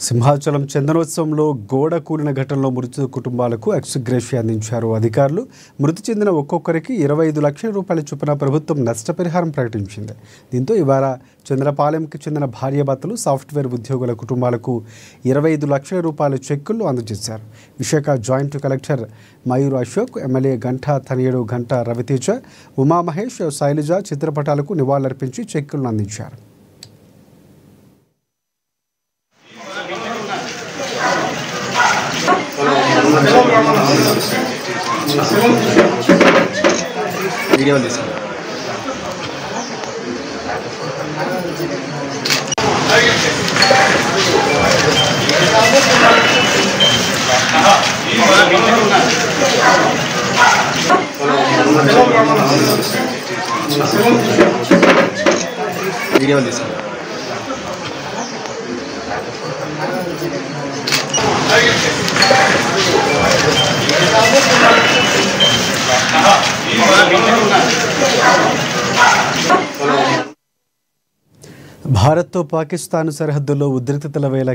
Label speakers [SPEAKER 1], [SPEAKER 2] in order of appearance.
[SPEAKER 1] సింహాచలం చందనోత్సవంలో గోడ కూలిన ఘటనలో మృతి కుటుంబాలకు ఎక్స్గ్రేషియా అందించారు అధికారులు. మృతి చెందిన ఒక్కొక్కరికి 25 లక్షల రూపాయల చొప్పున ప్రభుత్వం నష్టపరిహారం ప్రకటించింది. దీంతో ఇవాళ చంద్రపాలెంకి చెందిన భార్యాభర్తలు సాఫ్ట్వేర్ ఉద్యోగుల కుటుంబాలకు 25 లక్షల రూపాయల చెక్కులు అందజేశారు. Visakha joint collector Mayur Ashok, MLA Ganta తనయుడు గంటా రవితేజ, ఉమామహేష్, శైలజ చిత్రపటాలకు నివాళులర్పించి చెక్కులను అందించారు.
[SPEAKER 2] వీడియో తీసుకున్నాం. వీడియో తీసుకున్నాం.
[SPEAKER 1] భారత్తో పాకిస్తాన్ సరిహద్దుల్లో ఉద్రిక్తతల వేళ